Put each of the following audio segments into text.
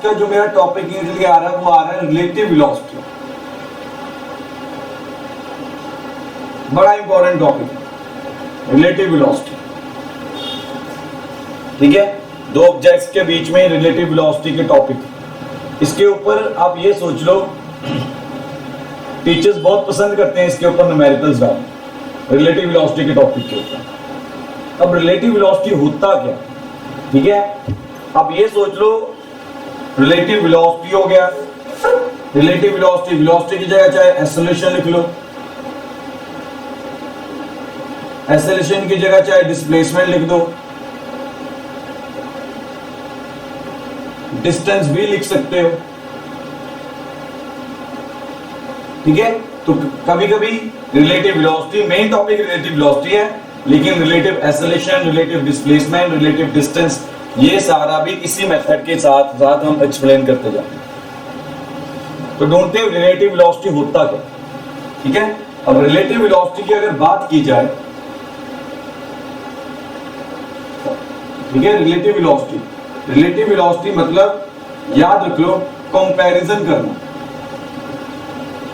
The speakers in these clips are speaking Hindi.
का जो मेरा टॉपिक यूजुअली आ रहा है वो आ रहा है रिलेटिव वेलोसिटी। बड़ा इंपॉर्टेंट टॉपिक है रिलेटिव वेलोसिटी। ठीक है, दो ऑब्जेक्ट्स के बीच में रिलेटिव वेलोसिटी के टॉपिक, इसके ऊपर आप ये सोच लो टीचर्स बहुत पसंद करते हैं इसके ऊपर न्यूमेरिकल्स डालना, रिलेटिव वेलोसिटी के टॉपिक के ऊपर। अब रिलेटिव वेलोसिटी होता क्या, ठीक है, अब ये सोच लो रिलेटिव वेलोसिटी हो गया, रिलेटिव वेलोसिटी, वेलोसिटी की जगह चाहे एक्सेलरेशन लिख लो, एक्सेलरेशन की जगह चाहे डिस्प्लेसमेंट लिख दो, डिस्टेंस भी लिख सकते हो। ठीक है, तो कभी कभी relative velocity, main topic relative velocity है, लेकिन relative acceleration, relative displacement, relative distance, ये सारा भी इसी मेथड के साथ साथ हम एक्सप्लेन करते जाते हैं। तो डोंट थिंक रिलेटिव वेलोसिटी होता क्या। ठीक है, अब रिलेटिव वेलोसिटी की अगर बात की जाए, ठीक है, रिलेटिव वेलोसिटी, रिलेटिव वेलोसिटी मतलब याद रख लो कंपैरिजन करना,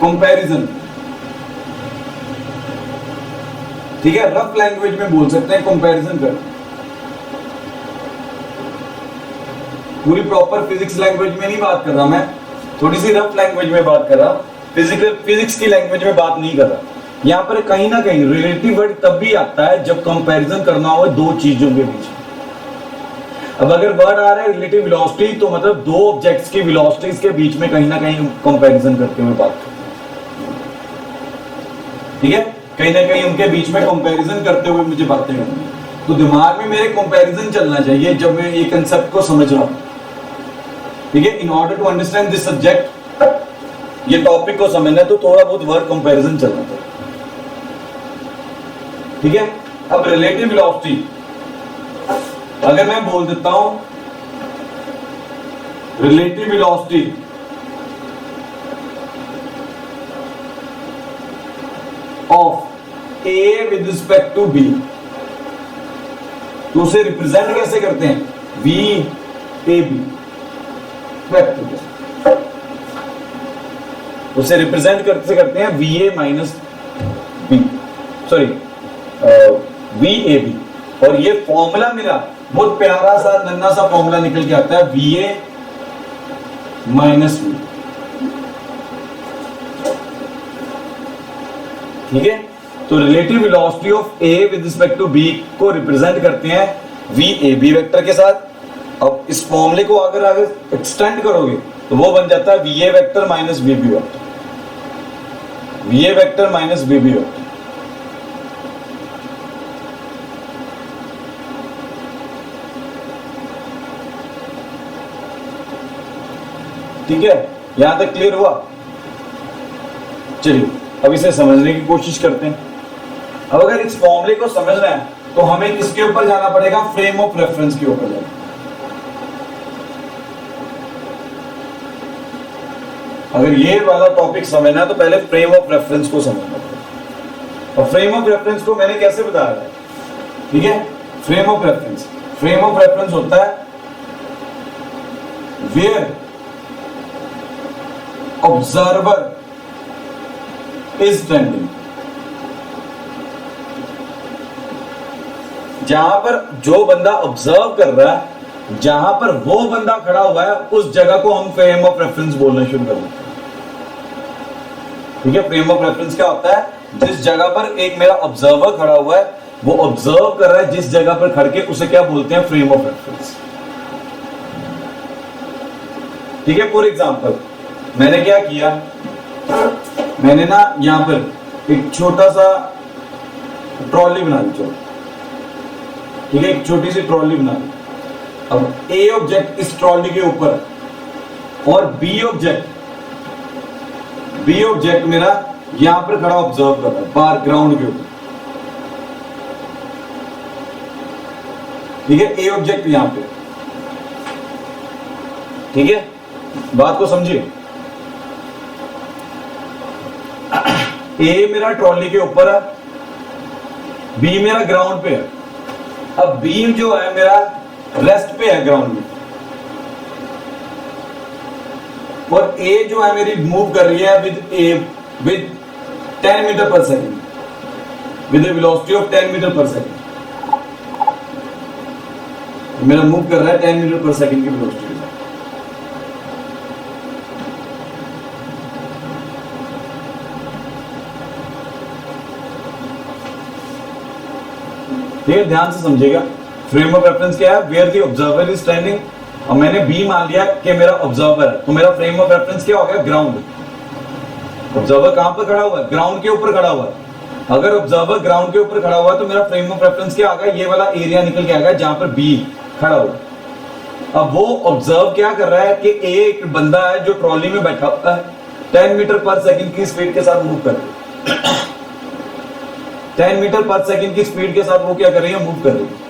कंपैरिजन। ठीक है, रफ लैंग्वेज में बोल सकते हैं कंपैरिजन करना, पूरी प्रॉपर फिजिक्स लैंग्वेज में नहीं बात कर रहा मैं, थोड़ी सी रफ लैंग्वेज में बात कर रहा हूं, फिजिक्स की लैंग्वेज में बात नहीं कर रहा। यहां पर कहीं ना कहीं रिलेटिव वर्ड तब भी आता है जब कंपैरिजन करना हो दो चीजों के बीच। अब अगर वर्ड आ रहा है रिलेटिव वेलोसिटी तो मतलब दो ऑब्जेक्ट्स की वेलोसिटीज के बीच में कहीं ना कहीं कंपैरिजन करते हुए बात करते हैं। ठीक है, कहीं ना कहीं उनके बीच में कंपैरिजन करते हुए मुझे बातें करनी है, तो दिमाग में मेरे कंपैरिजन चलना चाहिए जब मैं ये कंसेप्ट को समझ रहा हूं। ठीक है, in order to understand this subject, ये टॉपिक को समझना है तो थोड़ा बहुत वर्ड कंपैरिजन चलना चाहिए। ठीक है, अब रिलेटिव वेलोसिटी अगर मैं बोल देता हूं relative velocity of A with respect to B, तो उसे रिप्रेजेंट कैसे करते हैं, वी ए बी, उसे रिप्रेजेंट कैसे करते हैं, V A minus B, sorry V A B. और ये फॉर्मूला मेरा बहुत प्यारा सा नन्ना सा फॉर्मूला निकल के आता है, वी ए माइनस वी। ठीक है, तो relative velocity of A with respect to B को रिप्रेजेंट करते हैं वी ए बी वेक्टर के साथ। अब इस फॉर्मूले को अगर एक्सटेंड करोगे तो वो बन जाता है V A vector minus V B vector, V A vector minus V B vector. ठीक है, यहां तक क्लियर हुआ। चलिए अब इसे समझने की कोशिश करते हैं। अब अगर इस फॉर्मूले को समझना है तो हमें किसके ऊपर जाना पड़ेगा, फ्रेम ऑफ रेफरेंस के ऊपर जाना। अगर ये वाला टॉपिक समझना है तो पहले फ्रेम ऑफ रेफरेंस को समझना पड़ेगा। और फ्रेम ऑफ रेफरेंस को मैंने कैसे बताया, ठीक है, frame of reference, frame of reference होता है वेयर ऑब्जर्वर इज स्टैंडिंग, जहां पर जो बंदा ऑब्जर्व कर रहा है, जहां पर वो बंदा खड़ा हुआ है, उस जगह को हम फ्रेम ऑफ रेफरेंस बोलना शुरू कर देते हैं। ठीक है, फ्रेम ऑफ रेफरेंस क्या होता है, जिस जगह पर एक मेरा ऑब्जर्वर खड़ा हुआ है, वो ऑब्जर्व कर रहा है जिस जगह पर खड़ के, उसे क्या बोलते हैं, फ्रेम ऑफ रेफरेंस। ठीक है, फॉर एग्जांपल मैंने क्या किया, मैंने ना यहां पर एक छोटा सा ट्रॉली बना ली, ठीक है, एक छोटी सी ट्रॉली बना ली। अब ए ऑब्जेक्ट इस ट्रॉली के ऊपर और बी ऑब्जेक्ट मेरा यहां पर खड़ा ऑब्जर्व कर रहा है, बाहर ग्राउंड के ऊपर। ठीक है, ए ऑब्जेक्ट यहां पे, ठीक है, बात को समझिए। ए मेरा ट्रॉली के ऊपर है, बी मेरा ग्राउंड पे है। अब बी जो है मेरा रेस्ट पे है ग्राउंड में। और ए जो है मेरी मूव कर रही है with 10 metre per second, with velocity of 10 metre per second. मेरा मूव कर रहा है 10 मीटर पर सेकेंड की वेलोसिटी के साथ। ठीक है, ध्यान से समझिएगा। फ्रेम ऑफ रेफरेंस क्या है? Where the observer is standing. और मैंने बी मान लिया कि मेरा ऑब्जर्वर है, तो मेरा फ्रेम ऑफ रेफरेंस क्या हो गया? ग्राउंड। ऑब्जर्वर कहां पर खड़ा हुआ है? ग्राउंड के ऊपर खड़ा हुआ है। अगर ऑब्जर्वर ग्राउंड के ऊपर खड़ा हुआ है तो मेरा फ्रेम ऑफ रेफरेंस क्या आ गया? ये वाला एरिया निकल के आ गया जहां पर बी खड़ा हुआ। अब वो ऑब्जर्व क्या कर रहा है कि एक बंदा है जो ट्रॉली में बैठा होता है, 10 मीटर पर सेकंड की स्पीड के साथ मूव कर रही है। 10 मीटर पर सेकंड की स्पीड के साथ वो क्या कर रही है? मूव कर रही है।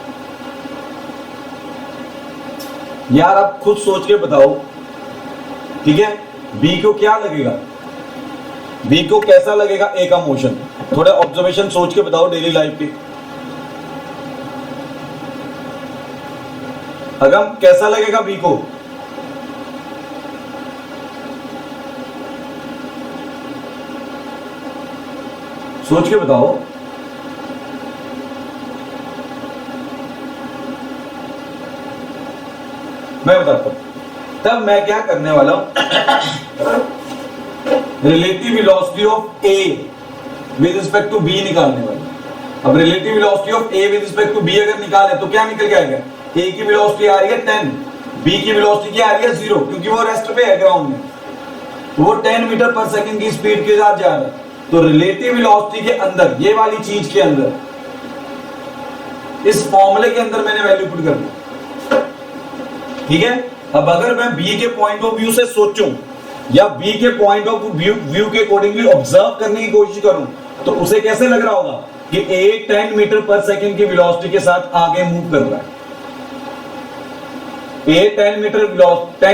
यार आप खुद सोच के बताओ, ठीक है, बी को क्या लगेगा? बी को कैसा लगेगा ए का मोशन? थोड़ा ऑब्जर्वेशन सोच के बताओ डेली लाइफ की। अगम कैसा लगेगा बी को? सोच के बताओ। मैं बताता हूं, तब मैं क्या करने वाला हूं, relative velocity of A with respect to B निकालने वाला। अब relative velocity of A with respect to B अगर निकाले तो क्या निकल के आएगा? ए की वेलोसिटी आ रही है 10, बी की वेलोसिटी क्या आ रही है? 0, क्योंकि वो रेस्ट पे है ग्राउंड में। तो वो 10 मीटर पर सेकंड की स्पीड के साथ जा रहा है। तो रिलेटिव वेलोसिटी के अंदर, ये वाली चीज के अंदर, इस फॉर्मूले के अंदर मैंने वैल्यू पुट कर दी। ठीक है, अब अगर मैं बी के पॉइंट ऑफ व्यू से सोचूं या बी के पॉइंट ऑफ व्यू के अकॉर्डिंगली ऑब्जर्व करने की कोशिश करूं, तो उसे कैसे लग रहा होगा कि ए 10 मीटर पर सेकंड की वेलोसिटी के साथ आगे मूव कर रहा है। ए 10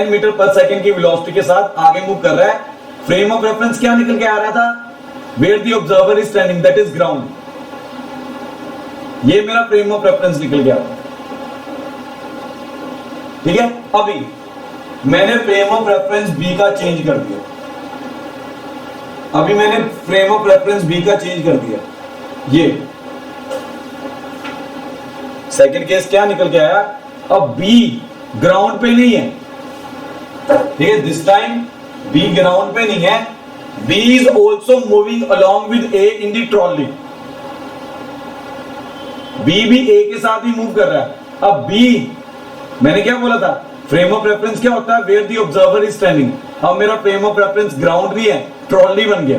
मीटर पर सेकंड की वेलोसिटी के साथ आगे मूव कर रहा है। फ्रेम ऑफ रेफरेंस क्या निकल के आ रहा था? Where the observer is standing, that is ground. ये मेरा फ्रेम ऑफ रेफरेंस निकल गया। ठीक है, अभी मैंने फ्रेम ऑफ रेफरेंस बी का चेंज कर दिया। अभी मैंने फ्रेम ऑफ रेफरेंस बी का चेंज कर दिया। ये सेकंड केस क्या निकल के आया? अब बी ग्राउंड पे नहीं है। ठीक है, दिस टाइम बी ग्राउंड पे नहीं है। B is also moving along with A in the trolley. B भी ए के साथ ही मूव कर रहा है। अब बी, मैंने क्या बोला था? फ्रेम ऑफ रेफरेंस क्या होता है? Where the observer is standing. अब मेरा फ्रेम ऑफ रेफरेंस ग्राउंड भी है, ट्रॉली बन गया।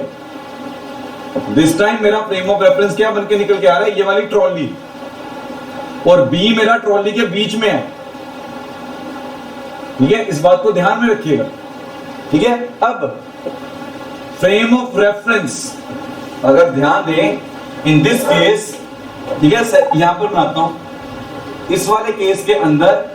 दिस टाइम मेरा फ्रेम ऑफ रेफरेंस क्या बन के निकल के आ रहा है? ये वाली ट्रॉली, और बी मेरा ट्रॉली के बीच में है। ठीक है, इस बात को ध्यान में रखिएगा। ठीक है, अब फ्रेम ऑफ रेफरेंस अगर ध्यान दें, इन दिस केस, ठीक है, यहां पर बनाता हूं, इस वाले केस के अंदर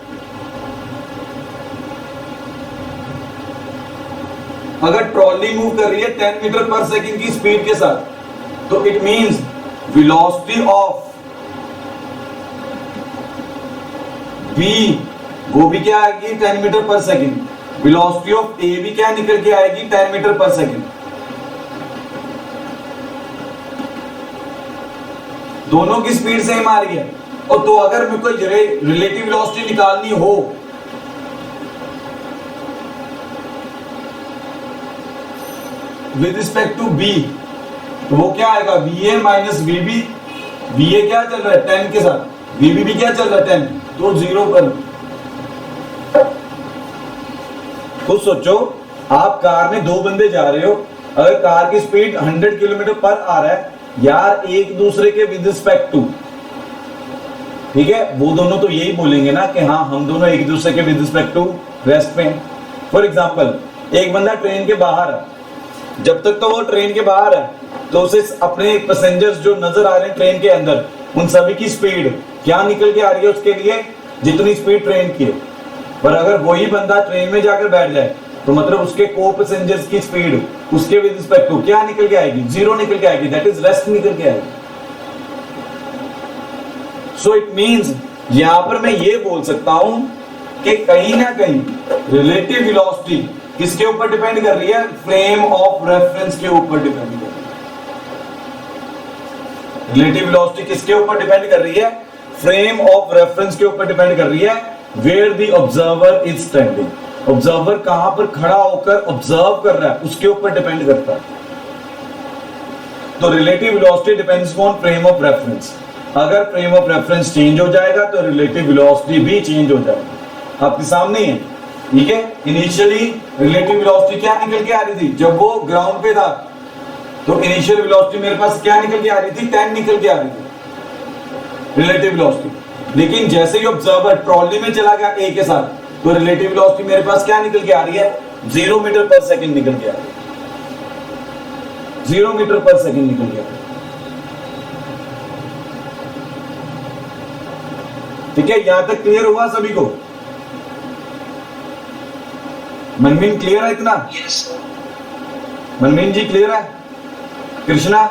अगर ट्रॉली मूव कर रही है 10 मीटर पर सेकंड की स्पीड के साथ, तो it means velocity of B, वो भी क्या आएगी? 10 metre per second. Velocity of ए भी क्या निकल के आएगी? 10 मीटर पर सेकंड। दोनों की स्पीड सेम आ रही है। और तो अगर मेरे को रिलेटिव वेलोसिटी निकालनी हो, विद रिस्पेक्ट टू बी, तो वो क्या आएगा? VA minus VB। VA क्या चल रहा है? 10 के साथ, VB भी क्या चल रहा है? 10, तो 0 पर। खुद सोचो, आप कार में 2 बंदे जा रहे हो, अगर कार की स्पीड 100 किलोमीटर पर आ रहा है, यार एक दूसरे के विद रिस्पेक्ट टू, ठीक है, वो दोनों तो यही बोलेंगे ना कि हाँ हम दोनों एक दूसरे के विद रिस्पेक्ट टू रेस्ट में। फॉर एग्जांपल, एक बंदा ट्रेन के बाहर है, जब तक तो वो ट्रेन के बाहर है तो उसे अपने पैसेंजर्स जो नजर आ रहे हैं ट्रेन के अंदर, उन सभी की स्पीड क्या निकल के आ रही है उसके लिए? जितनी स्पीड ट्रेन की है। पर अगर वही बंदा ट्रेन में जाकर बैठ जाए तो मतलब उसके को पैसेंजर्स की स्पीड उसके विद रिस्पेक्ट टू क्या निकल के आएगी? 0 निकल के आएगी, दैट इज रेस्ट निकल के आएगी। सो इट मींस यहां पर मैं ये बोल सकता हूं कि कहीं ना कहीं रिलेटिव वेलोसिटी किसके ऊपर डिपेंड कर रही है? फ्रेम ऑफ रेफरेंस के ऊपर डिपेंड कर रही है। रिलेटिव वेलोसिटी किसके ऊपर डिपेंड कर रही है? फ्रेम ऑफ रेफरेंस के ऊपर डिपेंड कर रही है, where the observer is standing. Observer कहां पर खड़ा होकर ऑब्जर्व कर रहा है उसके ऊपर डिपेंड करता है। तो relative velocity depends on frame of reference. अगर फ्रेम ऑफ रेफरेंस चेंज हो जाएगा तो रिलेटिव वेलोसिटी भी चेंज हो जाएगी। आपके सामने है, ठीक है। इनिशियली रिलेटिव वेलोसिटी क्या निकल के आ रही थी? जब वो ग्राउंड पे था तो इनिशियल वेलोसिटी मेरे पास क्या निकल के आ रही थी? 10 निकल के आ रही थी रिलेटिव वेलोसिटी। लेकिन जैसे ही ऑब्जर्वर ट्रॉली में चला गया ए के साथ, तो रिलेटिव वेलोसिटी मेरे पास क्या निकल के आ रही है? 0 मीटर पर सेकंड निकल के आ रही है। 0 मीटर पर सेकंड निकल के आ रही है। ठीक है, यहां तक क्लियर हुआ सभी को? मनमीन क्लियर है इतना? यस मनमीन जी क्लियर है? कृष्णा?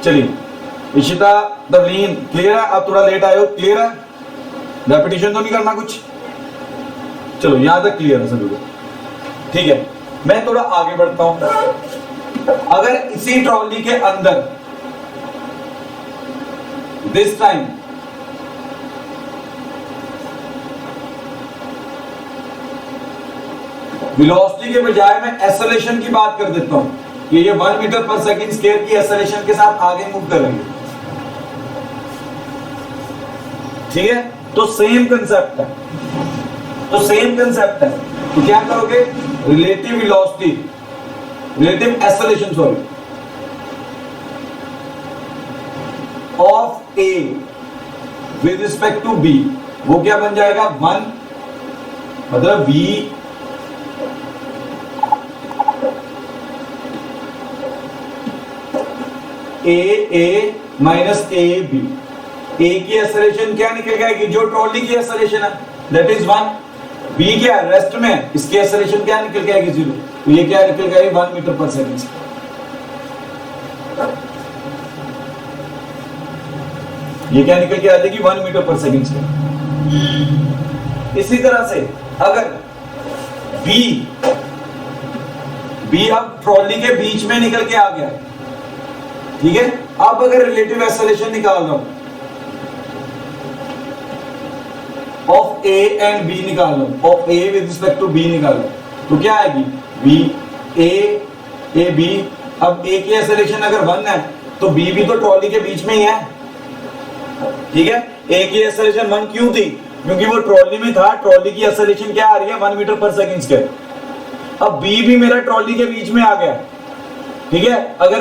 चलिए, इशिता, तवलीन क्लियर है? आप थोड़ा लेट आए हो, क्लियर है? रेपिटेशन तो नहीं करना कुछ? चलो, यहां तक क्लियर है सभी को, ठीक है। मैं थोड़ा आगे बढ़ता हूं। अगर इसी ट्रॉली के अंदर दिस टाइम वेलोसिटी के बजाय मैं एक्सेलरेशन की बात कर देता हूं कि ये 1 मीटर पर सेकंड स्क्वायर की एक्सेलरेशन के साथ आगे मूव करेंगे, ठीक है। तो सेम कंसेप्ट है, तो क्या करोगे? Relative velocity, relative acceleration sorry of A with respect to B, वो क्या बन जाएगा? 1 मतलब v A minus A B. A की एक्सेलरेशन क्या निकल जाएगी? जो ट्रॉली की एक्सेलरेशन है, दैट इज 1। बी क्या है? रेस्ट में, इसकी एक्सेलरेशन क्या निकल के आएगी? 0। तो ये क्या निकल गई? 1 मीटर पर सेकंड। ये क्या निकल के आ जाएगी? 1 मीटर पर सेकंड। इसी तरह से अगर बी अब ट्रॉली के बीच में निकल के आ गया, ठीक है। अब अगर रिलेटिव एक्सेलरेशन निकाल रहा हूं ऑफ ए एंड बी निकाल लो, of A with respect to B निकाल लो, तो क्या आएगी? B A B. अब ए की एक्सेलरेशन अगर 1 है तो बी भी तो ट्रॉली के बीच में ही है, ठीक है। ए की एक्सेलरेशन 1 क्यों थी? क्योंकि वो ट्रॉली में था। ट्रॉली की एक्सेलरेशन क्या आ रही है? 1 मीटर पर सेकंड स्क्वायर। अब बी भी मेरा ट्रॉली के बीच में आ गया, ठीक है। अगर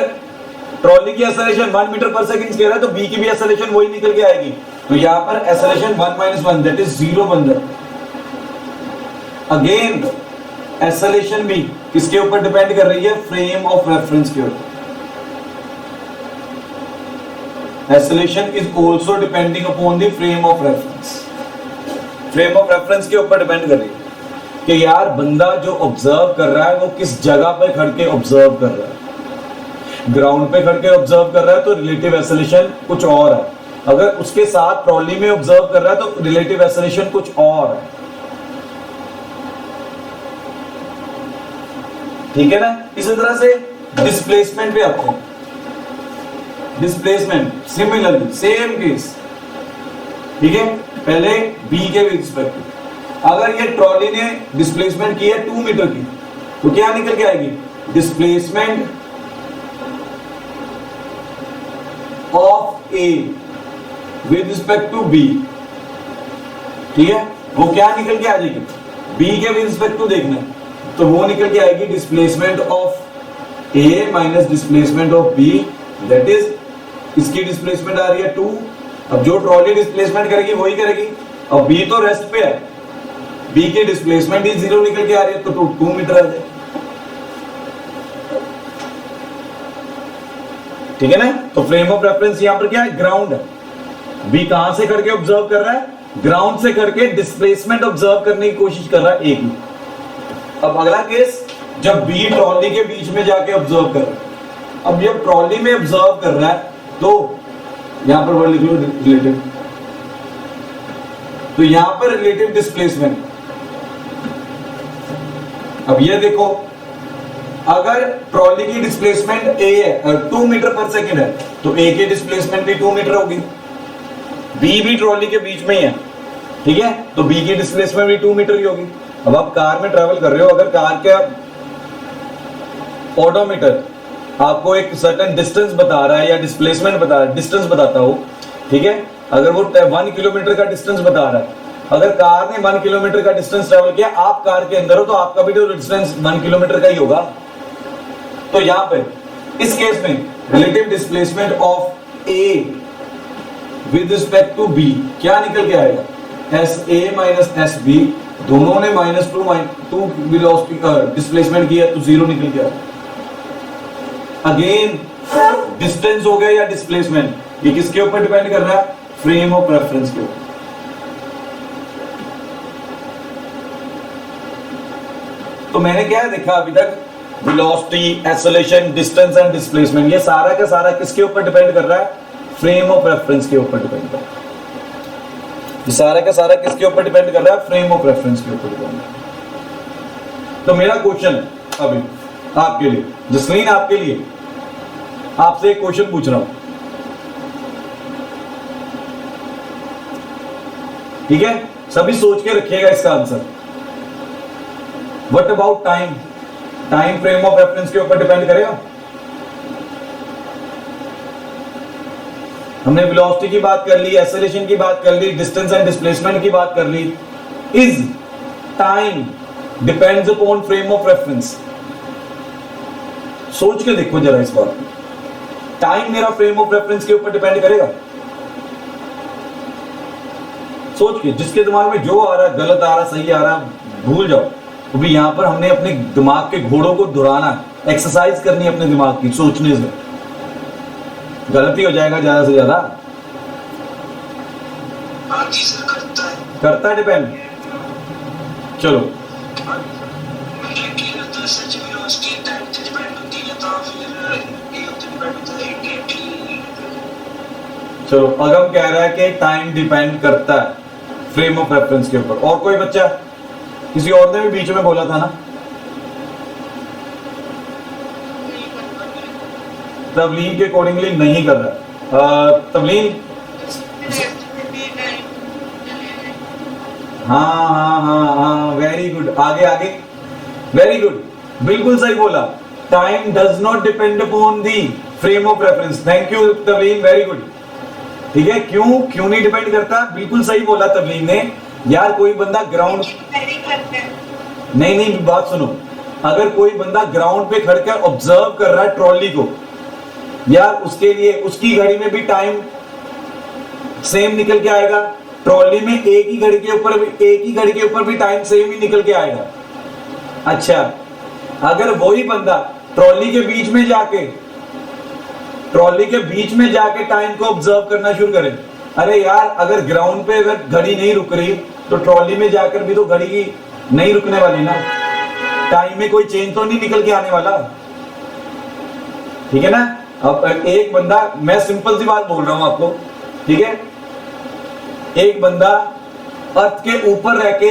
ट्रॉली की acceleration 1 metre per second square है तो बी की भी एक्सेलरेशन वही निकल के आएगी। तो यहां पर एक्सेलरेशन 1 - 1 दैट इज 0 बन जाए। अगेन एक्सेलरेशन भी किसके ऊपर डिपेंड कर रही है? फ्रेम ऑफ रेफरेंस के ऊपर। Acceleration is also depending upon the frame of reference. Frame of reference के ऊपर डिपेंड कर रही है कि यार बंदा जो ऑब्जर्व कर रहा है वो किस जगह पे खड़ के ऑब्जर्व कर रहा है। ग्राउंड पे खड़ के ऑब्जर्व कर रहा है तो रिलेटिव एक्सेलरेशन कुछ और है। अगर उसके साथ ट्रॉली में ऑब्जर्व कर रहा है तो रिलेटिव एक्सेलरेशन कुछ और है, ठीक है ना। इसी तरह से डिस्प्लेसमेंट पे आते हैं। डिस्प्लेसमेंट सिमिलरली सेम केस, ठीक है। पहले बी के रिस्पेक्ट, अगर ये ट्रॉली ने डिस्प्लेसमेंट की है 2 मीटर की, तो क्या निकल के आएगी? Displacement of A with respect to B, ठीक है। वो क्या निकल के आ जाएगी? बी के विद रिस्पेक्ट टू देखना, तो वो निकल के आएगी displacement of A minus displacement of B, that is इसकी डिस्प्लेसमेंट आ रही है 2। अब जो ट्रॉली डिस्प्लेसमेंट करेगी वही करेगी। अब बी तो रेस्ट पे है, बी की डिस्प्लेसमेंट ही 0 निकल के आ रही है, तो 2 मीटर आ जाए, ठीक है ना। तो फ्रेम ऑफ रेफरेंस यहां पर क्या है? ग्राउंड है। बी कहां से करके ऑब्जर्व कर रहा है? ग्राउंड से करके डिस्प्लेसमेंट ऑब्जर्व करने की कोशिश कर रहा है ए की। अब अगला केस, जब बी ट्रॉली के बीच में जाके ऑब्जर्व कर रहा है। अब जब ट्रॉली में ऑब्जर्व कर रहा है तो यहां पर वर्ड लिख लो रिलेटिव, तो यहां पर रिलेटिव डिस्प्लेसमेंट अब ये देखो, अगर ट्रॉली की डिस्प्लेसमेंट ए है 2 मीटर पर सेकेंड है तो ए की डिस्प्लेसमेंट भी 2 मीटर होगी, बी भी ट्रॉली के बीच में ही है, ठीक है, तो बी की डिस्प्लेसमेंट भी 2 मीटर ही होगी। अब आप कार में ट्रेवल कर रहे हो, अगर कार का ओडोमीटर आपको एक सर्टेन डिस्टेंस बता रहा है या डिस्प्लेसमेंट बता रहा है, डिस्टेंस बताता हो, ठीक है, अगर वो 1 किलोमीटर का डिस्टेंस बता रहा है, अगर कार ने 1 किलोमीटर का डिस्टेंस ट्रेवल किया, आप कार के अंदर हो तो आपका भी तो डिस्टेंस 1 किलोमीटर का ही होगा। तो यहां पे इस केस में relative displacement of A with respect to B क्या निकल के आएगा, S A minus S B, दोनों ने -2 वेलोसिटी डिस्प्लेसमेंट किया तो 0 निकल के आएगा। अगेन डिस्टेंस हो गया या डिस्प्लेसमेंट, ये किसके ऊपर डिपेंड कर रहा है, फ्रेम ऑफ रेफरेंस के ऊपर। तो मैंने क्या देखा अभी तक, velocity, acceleration, distance and displacement, ये सारा का सारा किसके ऊपर डिपेंड कर रहा है, फ्रेम ऑफ रेफरेंस के ऊपर डिपेंड कर रहा है। ये सारा का सारा किसके ऊपर डिपेंड कर रहा है, फ्रेम ऑफ रेफरेंस के ऊपर डिपेंड कर रहा है। तो मेरा क्वेश्चन है अभी आपके लिए, जसलीन आपके लिए, आपसे एक क्वेश्चन पूछ रहा हूं, ठीक है, सभी सोच के रखिएगा इसका answer. What about time, time frame of reference के ऊपर डिपेंड करेगा। हमने वेलोसिटी की बात कर ली, एक्सेलरेशन की बात कर ली, डिस्टेंस एंड डिस्प्लेसमेंट की बात कर ली। Is time depends upon frame of reference? सोच के देखो जरा इस बात, टाइम मेरा फ्रेम ऑफ रेफरेंस के ऊपर डिपेंड करेगा? सोच के, जिसके दिमाग में जो आ रहा है, गलत आ रहा, सही आ रहा, भूल जाओ। तो भी यहां पर हमने अपने दिमाग के घोड़ों को दौड़ाना, एक्सरसाइज करनी है अपने दिमाग की सोचने से। गलती हो जाएगा ज्यादा से ज्यादा। करता है डिपेंड। चलो चलो, अगम कह रहा है कि टाइम डिपेंड करता है फ्रेम ऑफ रेफरेंस के ऊपर। और कोई बच्चा? किसी और ने भी बीच में बोला था ना, तवलीन के अकॉर्डिंगली नहीं कर रहा। तवलीन, हाँ, वेरी गुड, आगे आगे, वेरी गुड, बिल्कुल सही बोला। Time does not depend upon the frame of reference. Thank you Tavleen, very good. ठीक है, क्यों नहीं डिपेंड करता? बिल्कुल सही बोला तवलीन ने। यार कोई बंदा ग्राउंड, नहीं, बात सुनो, अगर कोई बंदा ग्राउंड पे खड़कर ऑब्जर्व कर रहा है ट्रॉली को, यार उसके लिए उसकी घड़ी में भी टाइम सेम निकल के आएगा। ट्रॉली में एक ही घड़ी के ऊपर भी टाइम सेम ही निकल के आएगा। अच्छा, अगर वही बंदा ट्रॉली के बीच में जाके टाइम को ऑब्जर्व करना शुरू करे, अरे यार अगर ग्राउंड पे अगर घड़ी नहीं रुक रही तो ट्रॉली में जाकर भी तो घड़ी की नहीं रुकने वाली ना, टाइम में कोई चेंज तो नहीं निकल के आने वाला। ठीक है ना? अब एक बंदा, मैं सिंपल सी बात बोल रहा हूं आपको, ठीक है, एक बंदा अर्थ के ऊपर रह के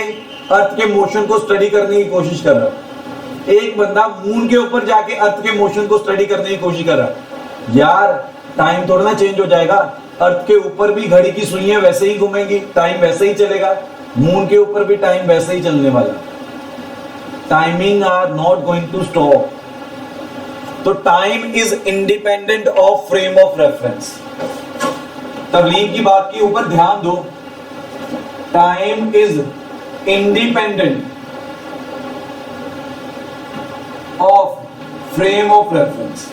अर्थ के मोशन को स्टडी करने की कोशिश कर रहा है, एक बंदा मून के ऊपर जाके अर्थ के मोशन को स्टडी करने की कोशिश कर रहा है। यार टाइम थोड़ा ना चेंज हो जाएगा। अर्थ के ऊपर भी घड़ी की सुइयां वैसे ही घूमेंगी, टाइम वैसे ही चलेगा, मून के ऊपर भी टाइम वैसे ही चलने वाला। Timing are not going to stop. तो time is independent of frame of reference. तवलीग की बात के ऊपर ध्यान दो, time is independent of frame of reference.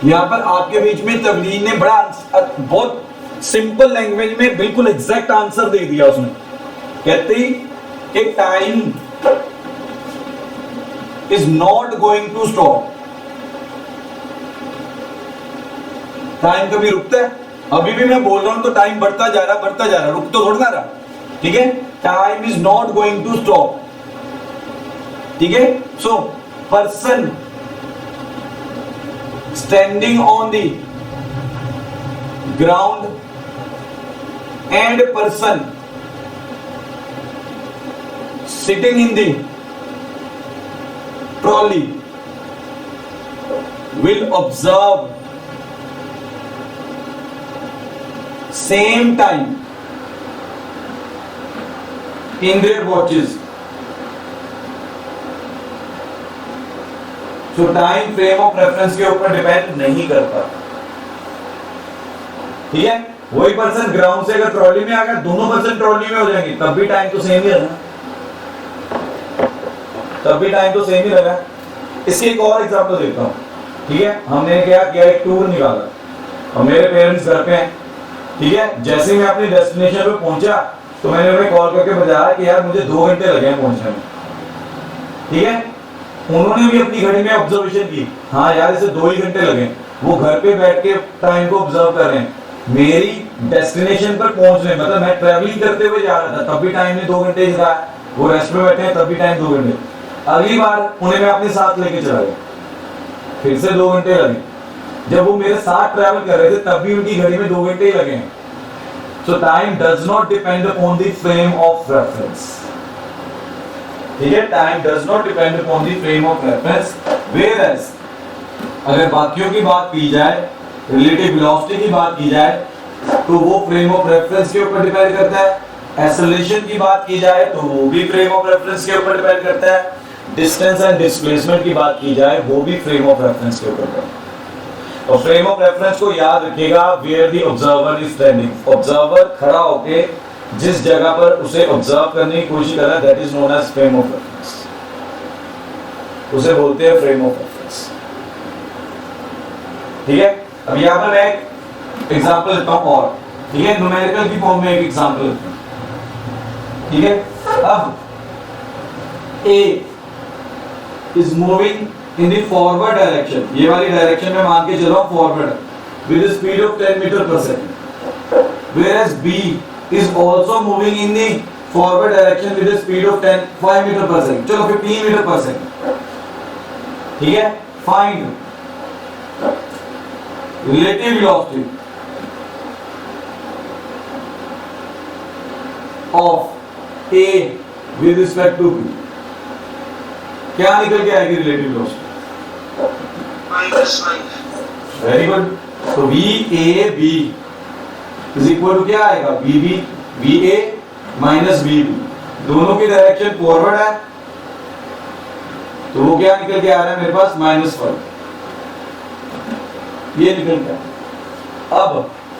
यहां पर आपके बीच में तवलीग ने बहुत सिंपल लैंग्वेज में बिल्कुल एग्जैक्ट आंसर दे दिया। उसने कहती कि time is not going to stop. Time कभी रुकता है? अभी भी मैं बोल रहा हूं तो टाइम बढ़ता जा रहा, रुक तो थोड़ा ना रहा। ठीक है, time is not going to stop. ठीक है, so person standing on the ground and person sitting in the trolley will observe same time in their watches. So time frame of reference के ऊपर डिपेंड नहीं करता, ठीक है। वही पर्सन ग्राउंड से अगर ट्रॉली में आ गया, दोनों पर्सन ट्रॉली में हो जाएंगे, तब भी टाइम तो सेम ही रहेगा, तब भी टाइम तो सेम ही रहेगा। इसके एक और एग्जांपल देता हूं, ठीक है। हमने क्या किया, एक टूर निकाला और मेरे पेरेंट्स घर पे हैं, ठीक है। जैसे ही मैं अपनी डेस्टिनेशन पे पहुंचा तो मैंने उन्हें कॉल करके बताया कि यार मुझे 2 घंटे लगे हैं पहुंचने में, ठीक है। उन्होंने भी अपनी घड़ी में ऑब्जर्वेशन की, हाँ यार इसे 2 ही घंटे लगे। वो घर पे बैठ के टाइम को ऑब्जर्व कर रहे हैं। मेरी डेस्टिनेशन पर पहुंचने, मतलब मैं ट्रैवलिंग करते हुए जा रहा था, तब भी टाइम में 2 घंटे ही था। वो रेस्ट में बैठे हैं, तब भी टाइम 2 घंटे। अगली बार उन्हें मैं अपने साथ लेके चला गया, फिर से 2 घंटे लगे। जब वो मेरे साथ ट्रैवल कर रहे थे तब भी उनकी घड़ी में 2 घंटे ही लगे हैं। So time does not depend on the frame of reference, ठीक है। Time does not depend upon the frame of reference, whereas अगर बाकियों की बात की जाए, रिलेटिव वेलोसिटी की बात की जाए, तो वो फ्रेम ऑफ रेफरेंस के ऊपर डिपेंड करता है। एक्सेलरेशन की बात की जाए तो वो भी फ्रेम ऑफ रेफरेंस के ऊपर डिपेंड करता है। डिस्टेंस एंड डिस्प्लेसमेंट की बात की जाए, वो भी फ्रेम ऑफ रेफरेंस के ऊपर डिपेंड करता है। और फ्रेम ऑफ रेफरेंस को याद रखिएगा, where the observer is standing. Observer खड़ा होके जिस जगह पर उसे ऑब्जर्व करने की कोशिश कर रहा है, that is known as frame of reference, उसे बोलते हैं फ्रेम ऑफ रेफरेंस, ठीक है। अब यहां पर मैं एक एग्जांपल देता हूं और, ठीक है, न्यूमेरिकल की फॉर्म में एक एग्जांपल देता हूं, ठीक है। अब A is moving in the forward direction, ये वाली डायरेक्शन में मान के चलो forward with the speed of 10 metre per second, whereas B is also moving in the forward direction with the speed of 5 metre per second, चलो 15 मीटर पर सेकंड, ठीक है। Find relative velocity of A with respect to B, क्या निकल के आएगी रिलेटिव वेलोसिटी? -5। Very good. तो VAB इज इक्वल टू क्या आएगा, VA माइनस VB, दोनों की डायरेक्शन फॉरवर्ड है, तो वो क्या निकल के आ रहा है मेरे पास, -5, ये निकल गया। अब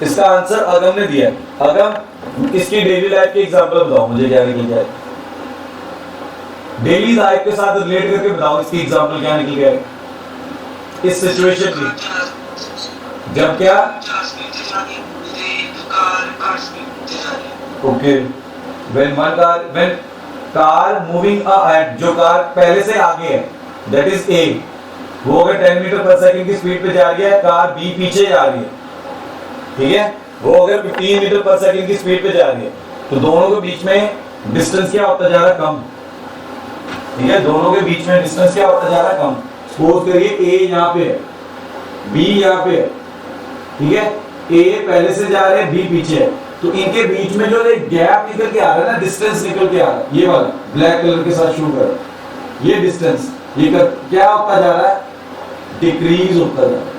इसका आंसर अगम ने दिया है। अगम, इसकी डेली लाइफ के एग्जांपल बताओ मुझे, क्या निकल गया, डेली लाइफ के साथ रिलेट करके बताओ इसकी एग्जांपल क्या निकल गया इस सिचुएशन की। जब क्या, okay, when car moving ahead, जो कार पहले से आगे है, दैट इज A, वो अगर 10 मीटर पर सेकंड की स्पीड पे जा रही है, कार B पीछे जा रही है, ठीक है। वो अगर 15 मीटर पर सेकंड की स्पीड पे जा रही है, तो दोनों के बीच में डिस्टेंस क्या होता जा रहा है, कम, ठीक है। दोनों के बीच में डिस्टेंस क्या होता जा रहा है, कम। सपोज करिए A यहाँ पे है, B यहाँ पे है, ठीक है। A पहले से जा रहे हैं, B पीछे है, तो इनके बीच में जो एक गैप निकल के आ रहा है ना, डिस्टेंस निकल के आ रहा है, ये वाला ब्लैक कलर के साथ शो कर रहा है, ये डिस्टेंस, ये क्या होता जा रहा है, डिक्रीज होता जा रहा है।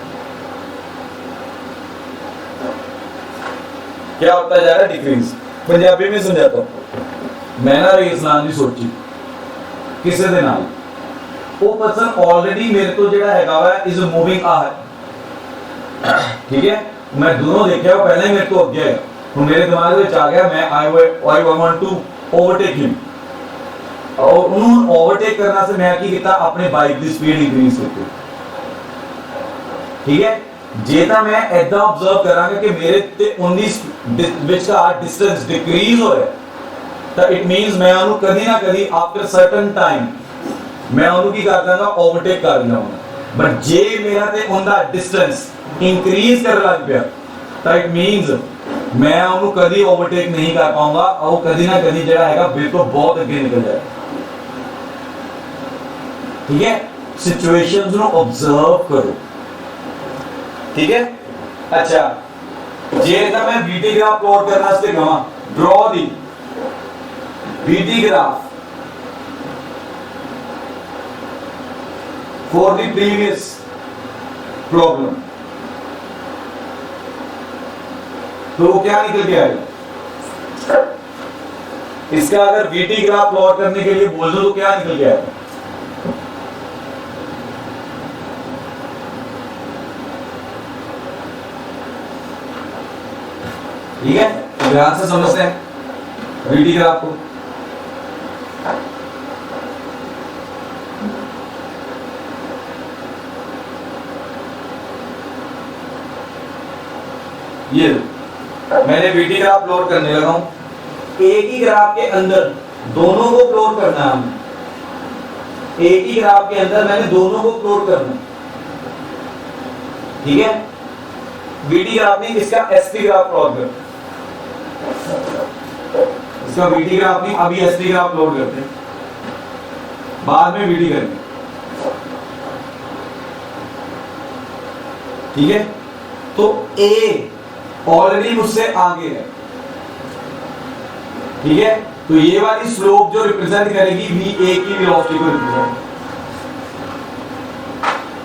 क्या होता जा रहा है, डिक्रीज। पंजाबी में समझाता हूं मैं ना, रेस नाल दी सोची किसी दे नाल, वो पर्सन ऑलरेडी मेरे तो जेड़ा हैगा वा इज मूविंग आ, ठीक है। मैं दोनों देखिया, पहले ही मेरे तो अगे है, मेरे दिमाग में आ गया, मैं I want to overtake him, और उन्होंने ओवरटेक करना से मैं की किया, अपने बाइक की स्पीड इंक्रीज करके, ठीक है। जेता मैं ऐदा ऑब्जर्व करांगा कि मेरे ते उनदी विच का डिस्टेंस डिक्रीज हो रहा है, तो इट मींस मैं उन्हें कभी ना कभी आफ्टर सर्टेन टाइम मैं उन्हें की कर दूंगा, ओवरटेक कर लूंगा। बट जे मेरा ते उनका डिस्टेंस इंक्रीज कर लग गया, तो इट मींस मैं उन्हें कभी ओवरटेक नहीं कर पाऊंगा, और कभी ना कभी जेड़ा हैगा बिल तो बहुत अगे निकल जाएगा, ठीक है। सिचुएशंस नु ऑब्जर्व करो, ठीक है। अच्छा, जे दा मैं बीटी ग्राफ प्लॉट करना इससे कहां, draw the BT graph for the previous problem, तो वो क्या निकल के आएगा? इसका अगर वीटी ग्राफ प्लॉट करने के लिए बोल दो तो क्या निकल के आएगा? ठीक है, तो ध्यान से समझते हैं वीटी ग्राफ को। ये मैंने वीटी ग्राफ प्लॉट करने लगा हूं। एक ही ग्राफ के अंदर दोनों को प्लॉट करना है हमें। एक ही ग्राफ के अंदर मैंने दोनों को प्लॉट करना है, ठीक है। वीटी ग्राफ नहीं, इसका एसटी ग्राफ प्लॉट कर, इसका वीटी ग्राफ नहीं, अभी एसटी ग्राफ प्लॉट करते हैं, बाद में वीटी करेंगे, ठीक है। तो ए ऑलरेडी मुझसे आगे है, ठीक है। तो ये वाली स्लोप जो रिप्रेजेंट करेगी वी ए की वेलोसिटी को रिप्रेजेंट,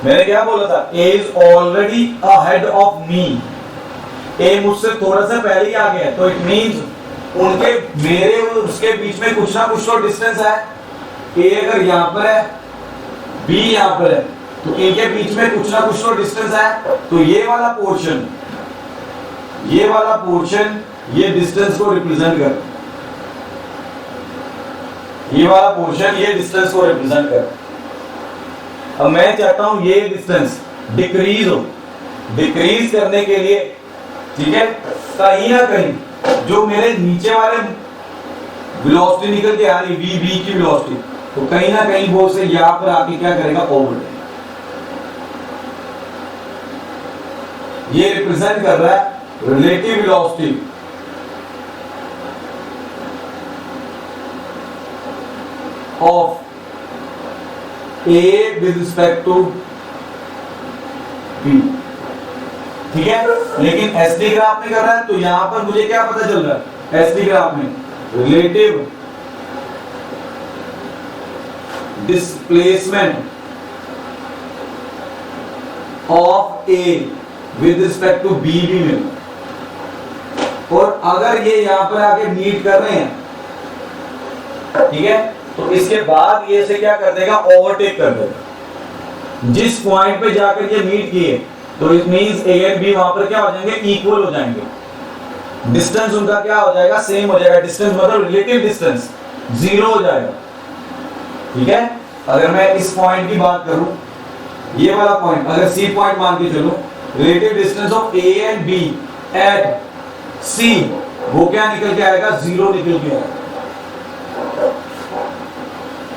मैंने क्या बोला था? A is already ahead of me, A मुझसे थोड़ा सा पहले ही आ गया है, तो इट मींस उनके मेरे और उसके बीच में कुछ ना कुछ तो डिस्टेंस है। ए अगर यहां पर है, बी यहां पर है, तो इनके बीच में कुछ ना कुछ तो डिस्टेंस है। तो ये वाला पोर्शन, ये वाला पोर्शन ये डिस्टेंस को रिप्रेजेंट कर, ये वाला पोर्शन ये डिस्टेंस को रिप्रेजेंट कर। अब मैं चाहता हूं ये डिस्टेंस डिक्रीज हो, डिक्रीज करने के लिए, ठीक है, कहीं ना कहीं जो मेरे नीचे वाले वेलोसिटी निकल के आ रही वी बी की वेलोसिटी, तो कहीं ना कहीं वो से यहां पर आके क्या करेगा? ओवर। ये रिप्रेजेंट कर रहा है relative velocity of A with respect to B, ठीक है। लेकिन एसडी ग्राफ में कर रहा है, तो यहां पर मुझे क्या पता चल रहा है? एसडी ग्राफ में relative displacement of A with respect to B भी मिल, और अगर ये यहां पर आके मीट कर रहे हैं, ठीक है, तो इसके बाद ये से क्या कर देगा? ओवरटेक कर देगा। जिस पॉइंट पे जाकर ये मीट किए, तो it means A and B वहां पर क्या हो जाएंगे? इक्वल हो जाएंगे। डिस्टेंस उनका क्या हो जाएगा? सेम हो जाएगा। डिस्टेंस मतलब रिलेटिव डिस्टेंस जीरो हो जाएगा, ठीक है। अगर मैं इस पॉइंट की बात करूं, ये वाला पॉइंट अगर सी पॉइंट मान के चलूं, relative distance of A and B at C, वो क्या निकल के आएगा? जीरो निकल के आएगा,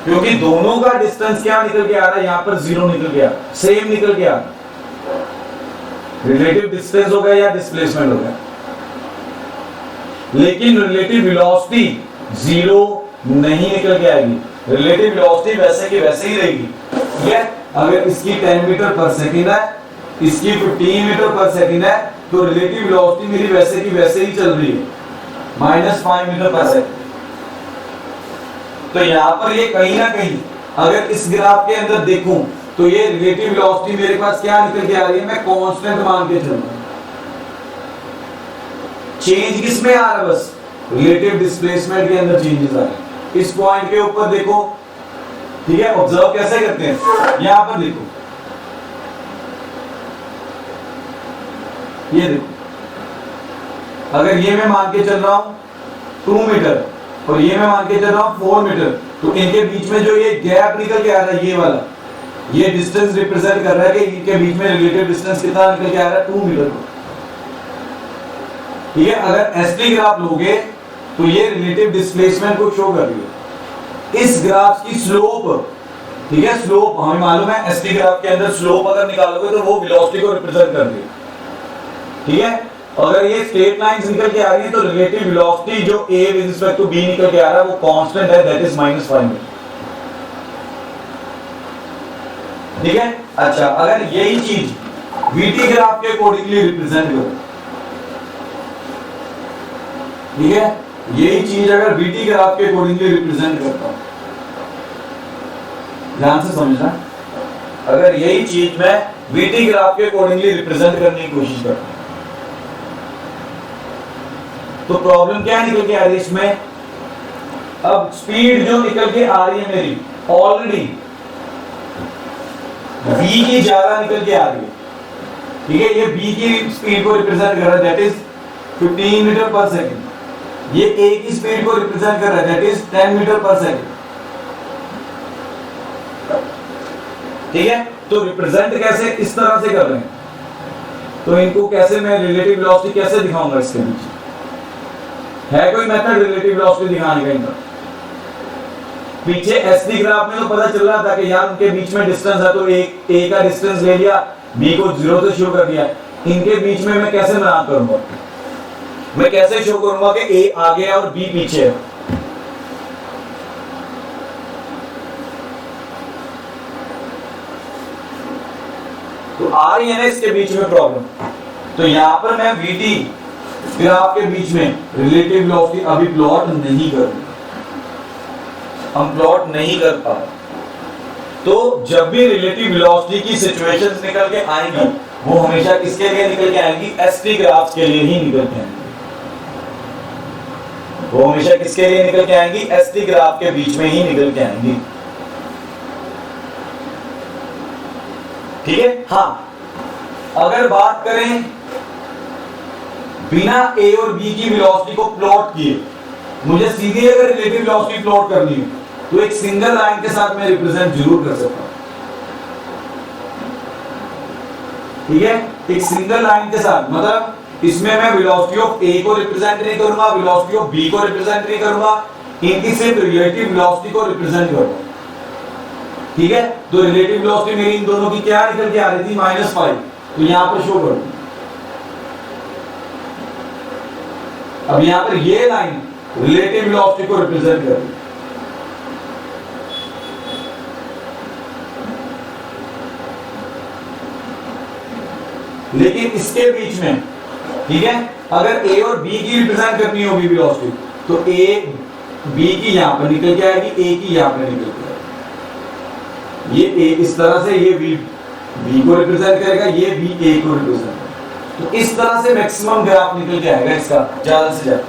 क्योंकि दोनों का डिस्टेंस क्या निकल के आ रहा है? यहां पर जीरो निकल गया, सेम निकल गया। रिलेटिव डिस्टेंस हो गया या डिस्प्लेसमेंट हो गया, लेकिन रिलेटिव वेलोसिटी जीरो नहीं निकल के आएगी। रिलेटिव वेलोसिटी वैसे की वैसे ही रहेगी, ठीक है। अगर इसकी 10 मीटर पर सेकंड है, इसकी 15 मीटर पर सेकंड है, तो रिलेटिव वेलोसिटी मेरी वैसे की वैसे ही चल रही है, -5 मीटर पर सेकंड। तो यहां पर ये कहीं ना कहीं अगर इस ग्राफ के अंदर देखूं, तो ये रिलेटिव वेलोसिटी मेरे पास क्या निकल के आ रही है? मैं कांस्टेंट मान के चल रहा हूं। चेंज किस में आ रहा है? बस रिलेटिव डिस्प्लेसमेंट के अंदर चेंजेस आ रहे हैं। इस पॉइंट के ऊपर देखो, ठीक है। ऑब्जर्व कैसे करते हैं? यहां पर देखो, ये देखो, अगर ये मैं मान के चल रहा हूं 2 मीटर और ये मैं मान के चल रहा हूं 4 मीटर, तो इनके बीच में जो ये गैप निकल के आ रहा है, ये वाला, ये डिस्टेंस रिप्रेजेंट कर रहा है कि इनके बीच में रिलेटिव डिस्टेंस कितना निकल के आ रहा है? 2 मीटर, ठीक है। अगर एसटी ग्राफ लोगे तो ये रिलेटिव डिस्प्लेसमेंट को शो कर रही है। इस ग्राफ की स्लोप, ठीक है, स्लोप हमें मालूम है, एसटी ग्राफ के अंदर स्लोप अगर निकालोगे तो वो वेलोसिटी को रिप्रेजेंट कर रही है, ठीक है। अगर ये स्ट्रेट लाइंस निकल के आ रही है, तो रिलेटिव वेलोसिटी जो a with respect to b निकल के आ रहा है वो कांस्टेंट है, दैट इज -5 मीटर, ठीक है। अच्छा, अगर यही चीज vt ग्राफ के अकॉर्डिंगली रिप्रेजेंट करो, ठीक है, यही चीज अगर vt ग्राफ के अकॉर्डिंगली रिप्रेजेंट करता हूं, ध्यान से समझना, अगर यही चीज मैं VT ग्राफ के अकॉर्डिंगली रिप्रेजेंट करने की कोशिश करता हूं, तो प्रॉब्लम क्या निकल के आ रही है इसमें? अब स्पीड जो निकल के आ रही है मेरी ऑलरेडी v की ज्यादा निकल के आ रही है, ठीक है। ये b की स्पीड को रिप्रेजेंट कर रहा है, that is 15 metre per second. ये a की स्पीड को रिप्रेजेंट कर रहा है, that is 10 metre per second, ठीक है। तो रिप्रेजेंट कैसे, इस तरह से कर रहे हैं, तो इनको कैसे मैं रिलेटिव वेलोसिटी कैसे दिखाऊंगा? इसके बीच है कोई मेथड रिलेटिव वेलोसिटी दिखाने का इनका? पीछे एसडी ग्राफ में तो पता चल रहा था कि यार उनके बीच में डिस्टेंस है, तो एक ए का डिस्टेंस ले लिया, बी को 0 से शुरू कर दिया। इनके बीच में मैं कैसे मिलान करूंगा? मैं कैसे शो करूंगा कि ए आगे है और बी पीछे है? तो आ रही है ना इसके बीच में प्रॉब्लम। तो यहां पर मैं VT ग्राफ के बीच में रिलेटिव वेलोसिटी अभी प्लॉट नहीं करूंगा, हम प्लॉट नहीं कर पा रहे। तो जब भी रिलेटिव वेलोसिटी की सिचुएशंस निकल के आएंगी, वो हमेशा किसके लिए निकल के आएंगी? एसटी ग्राफ के लिए ही निकल के आएंगी। वो हमेशा किसके लिए निकल के आएंगी? एसटी ग्राफ के बीच में ही निकल के आएंगी, ठीक है। हाँ, अगर बात करें बिना ए और बी की वेलोसिटी को प्लॉट किए, मुझे सीधी अगर रिलेटिव वेलोसिटी प्लॉट करनी है, तो एक सिंगल लाइन के साथ मैं रिप्रेजेंट जरूर कर सकता हूं, ठीक है। एक सिंगल लाइन के साथ, मतलब इसमें मैं वेलोसिटी ऑफ ए को रिप्रेजेंट नहीं करूंगा, वेलोसिटी ऑफ बी को रिप्रेजेंट नहीं करूंगा, इनकी सिर्फ रिलेटिव वेलोसिटी को रिप्रेजेंट करूंगा, ठीक है। तो रिलेटिव वेलोसिटी मेरी इन दोनों की क्या निकल के आ रही थी? -5। तो यहां पर शो कर दूं। अब यहां पर ये लाइन रिलेटिव वेलोसिटी को रिप्रेजेंट कर रही है, लेकिन इसके बीच में, ठीक है, अगर ए और बी की रिप्रेजेंट करनी होगी वेलोसिटी, तो ए बी की यहां पर निकल के आएगी, ए की यहां पर निकल के आएगी। ये ए इस तरह से, ये बी को रिप्रेजेंट करेगा, ये बी ए को रिप्रेजेंट करेगा। तो इस तरह से मैक्सिमम ग्राफ निकल के आएगा इसका, ज्यादा से ज्यादा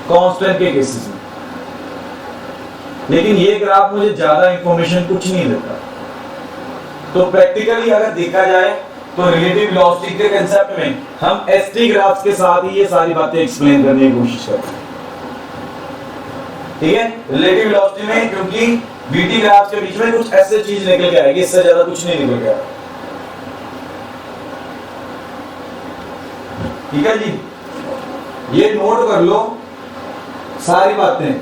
कांस्टेंट के केसेस में। लेकिन ये ग्राफ मुझे ज्यादा इंफॉर्मेशन कुछ नहीं देता। तो प्रैक्टिकली अगर देखा जाए तो रिलेटिव वेलोसिटी के कांसेप्ट में हम एसटी ग्राफ्स के साथ ही ये सारी बातें एक्सप्लेन करने की कोशिश करते हैं, ठीक है। रिलेटिव वेलोसिटी में क्योंकि VT ग्राफ्स के बीच में कुछ ऐसे चीज निकल के आएगी, इससे ज्यादा कुछ नहीं निकल के आएगा, ठीक है जी। ये नोट कर लो सारी बातें,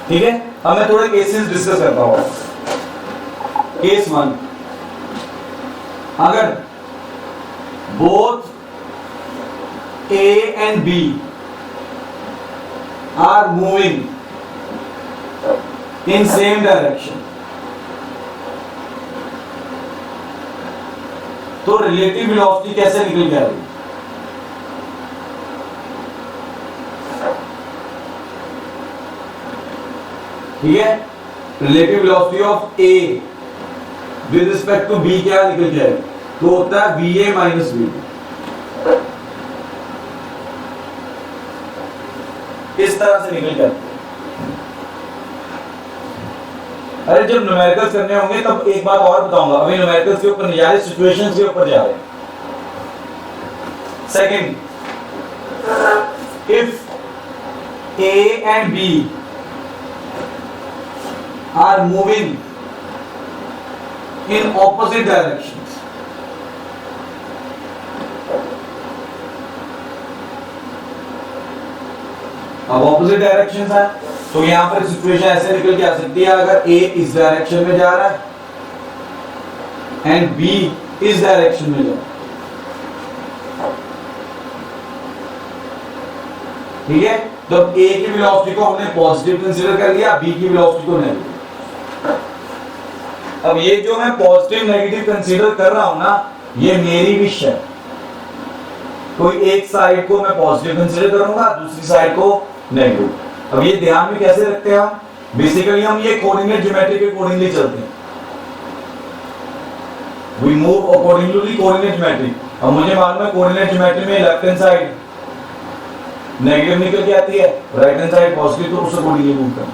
ठीक है। अब मैं थोड़े केसेस डिस्कस करता हूं। केस 1, अगर बोथ A and B are moving in same direction, तो रिलेटिव वेलोसिटी कैसे निकल के आ रही है? ठीक है, relative velocity of A with respect to B क्या निकल जाएगा? तो होता है VA माइनस बी। इस तरह से निकल जाता है। अरे जब न्यूमेरिकल्स करने होंगे तब एक बात और बताऊंगा, अभी न्यूमेरिकल्स के ऊपर नहीं जा रहे, सिचुएशंस के ऊपर जा रहे हैं। Second, if A and B are moving in opposite directions, अब ऑपोजिट डायरेक्शंस है तो यहां पर सिचुएशन ऐसे निकल के आ सकती है, अगर A इस डायरेक्शन में जा रहा है एंड B इस डायरेक्शन में जा रहा है, ठीक है। तो A की वेलोसिटी को हमने पॉजिटिव कंसीडर कर लिया, B की वेलोसिटी को नेगेटिव। अब ये जो मैं पॉजिटिव नेगेटिव कंसीडर कर रहा हूं ना, ये मेरी विश है। कोई एक साइड को मैं पॉजिटिव कंसीडर करूंगा, दूसरी साइड को नेगेटिव। अब ये ध्यान में कैसे रखते हैं हम? बेसिकली हम ये कोऑर्डिनेट ज्योमेट्री के अकॉर्डिंगली चलते हैं, we move according to the coordinate geometry. अब मुझे मालूम है कोऑर्डिनेट ज्योमेट्री में लेफ्ट हैंड साइड नेगेटिव निकल के आती है, राइट हैंड साइड पॉजिटिव, तो उस अकॉर्डिंगली मूव करना।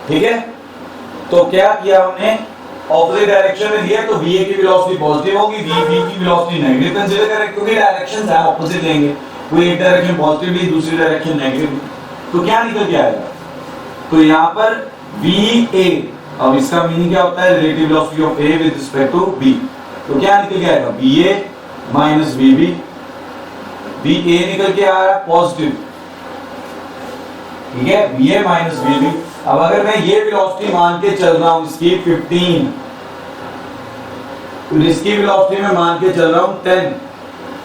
ठीक है, तो क्या किया हमने, ऑपोजिट डायरेक्शन में दिया तो VA की वेलोसिटी पॉजिटिव होगी, VB की वेलोसिटी नेगेटिव कंसीडर करें, क्योंकि डायरेक्शंस है ऑपोजिट लेंगे, कोई एक डायरेक्शन पॉजिटिव ली, दूसरी डायरेक्शन नेगेटिव, तो क्या निकल के आएगा? तो यहाँ पर VA, अब इसका मीनिंग क्या होता है, relative velocity of A with respect to B, तो क्या निकल के आएगा, VA माइनस VB, VA निकल के आ रहा है पॉजिटिव, ठीक है, VA माइनस VB। अब अगर मैं ये वेलोसिटी मान के चल रहा हूं इसकी 15, तो इसकी वेलोसिटी में मान के चल रहा हूं 10,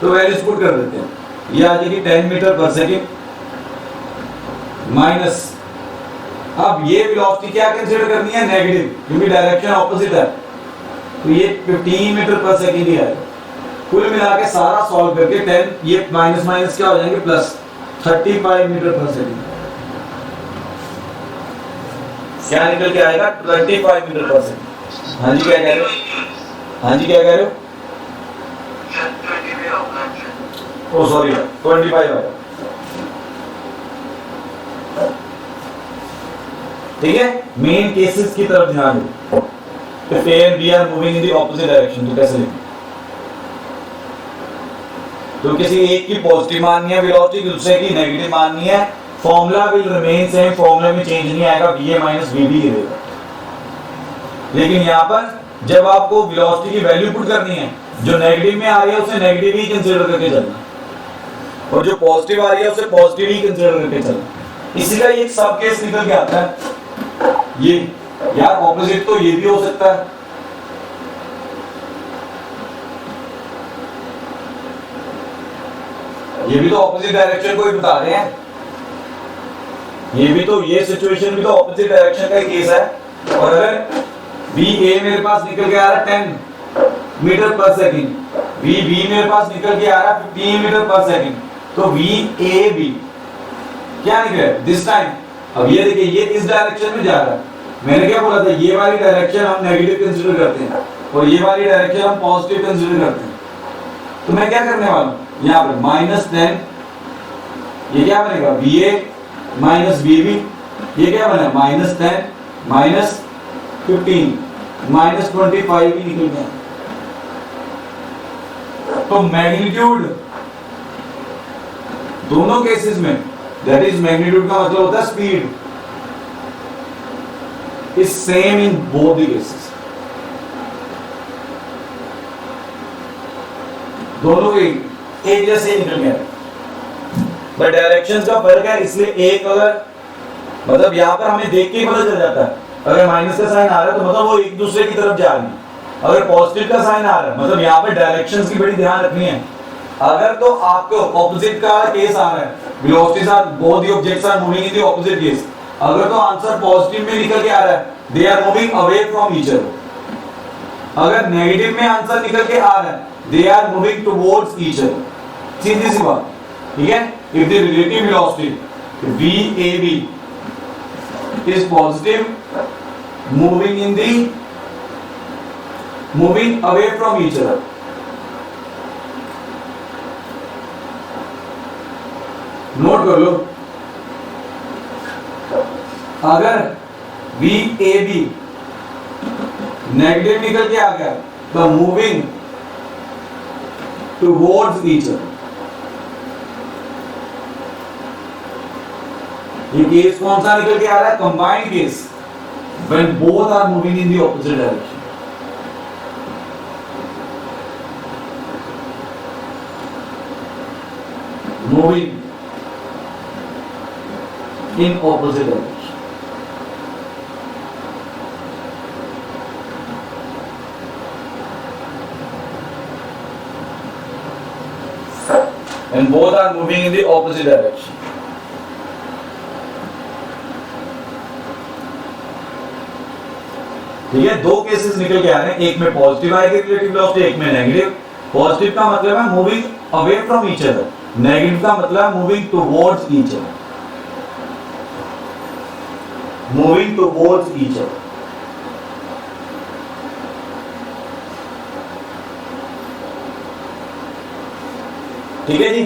तो वैल्यूज पुट कर देते हैं, ये आ जाएगी 10 मीटर पर सेकेंड माइनस, अब ये वेलोसिटी क्या कंसीडर करनी है, नेगेटिव, क्योंकि डायरेक्शन ऑपोजिट है, तो ये 15 मीटर पर सेकेंड ही आएगा। कुल मिला के सारा सॉल्व करके 10, ये माइनस माइनस क्या हो जाएंगे प्लस, 35 मीटर पर सेकेंड, क्या निकल के आएगा, 25 मीटर पर सेकेंड। हाँ जी क्या कह रहे हो, हाँ जी क्या कह रहे हो, ओ सॉरी 25 आएगा, ठीक है। मेन केसेस की तरफ ध्यान दो, if A and B are moving in the opposite direction, तो कैसे लिखें? तो किसी एक की पॉजिटिव माननी है वेलोसिटी, दूसरे की नेगेटिव माननी है, formula will remain same, formula में चेंज नहीं आएगा, VA माइनस VB ही रहेगा। लेकिन यहाँ पर जब आपको वेलोसिटी की वैल्यू पुट करनी है, जो नेगेटिव में आ रही है उसे नेगेटिव ही कंसीडर करके चलना, और जो पॉजिटिव आ रही है उसे पॉजिटिव ही कंसीडर करके चलना। इसी का एक सब केस निकल के आता है, ये यार ऑपोजिट तो ये भी हो सकता है, ये भी तो ऑपोजिट डायरेक्शन को ही बता रहे हैं, ये भी तो, ये सिचुएशन भी तो ऑपोजिट डायरेक्शन का केस है। और अगर VA मेरे पास निकल के आ रहा है 10 मीटर पर सेकंड, VB मेरे पास निकल के आ रहा है 15 मीटर पर सेकंड, तो VAB क्या निकले दिस टाइम, अब ये देखिए ये इस डायरेक्शन में जा रहा है, मैंने क्या बोला था, ये वाली डायरेक्शन हम नेगेटिव कंसीडर करते हैं और ये वाली डायरेक्शन हम पॉजिटिव कंसीडर करते हैं, तो मैं क्या करने वाला हूँ, यहाँ पर -10, ये क्या बनेगा VA माइनस VB, ये क्या बना -10 माइनस 15 माइनस 25 भी निकल गया। तो मैग्नीट्यूड दोनों केसेस में, दैट इज मैग्नीट्यूड का मतलब होता है speed, is same in both the cases, दोनों एक जैसे निकल गया, बट डायरेक्शन का फर्क है, इसलिए एक अगर मतलब यहाँ पर हमें देख के ही पता चल जाता है, अगर माइनस का साइन आ रहा है तो मतलब वो एक दूसरे की तरफ जा रही है, अगर पॉजिटिव का साइन आ रहा है मतलब यहाँ पर डायरेक्शंस की बड़ी ध्यान रखनी है। अगर तो आपको ऑपोजिट का केस आ रहा है, velocities are both the objects are moving in the opposite case, अगर तो आंसर पॉजिटिव में निकल के आ रहा है, they are moving away from each other, अगर नेगेटिव में आंसर निकल के आ रहा है, they are moving towards each other, सीधी सी बात, ठीक है। If the relative velocity VAB is positive, moving away from each other, note कर लो, अगर VAB नेगेटिव निकल के आ गया तो मूविंग टुवर्ड्स ईच अदर, ये केस कौन सा निकल के आ रहा है, combined case, when both are moving in the opposite direction. Moving in opposite direction. And both are moving in the opposite direction. ठीक है, दो केसेस निकल के आ रहे हैं, एक में पॉजिटिव आएगी रिलेटिव वेलोसिटी, एक में नेगेटिव। पॉजिटिव का मतलब है moving away from each other, negative का मतलब है moving towards each other, moving towards each other. ठीक है जी।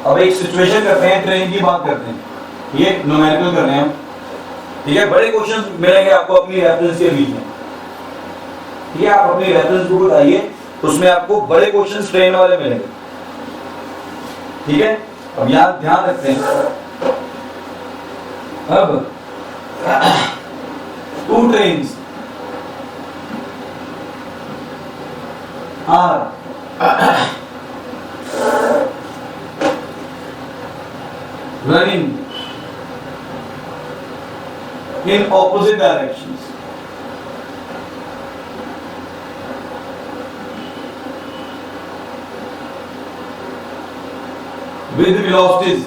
अब एक सिचुएशन करते हैं, ट्रेन की बात करते हैं, ये न्यूमेरिकल कर रहे हैं हम। ठीक है, बड़े क्वेश्चन मिलेंगे आपको अपनी रेफरेंस के बीच में। ठीक है, आप अपनी रेफरेंस बुक बताइए, उसमें आपको बड़े क्वेश्चन ट्रेन वाले मिलेंगे। ठीक है, अब यहाँ ध्यान रखते हैं। अब 2 trains are running in opposite directions. With velocities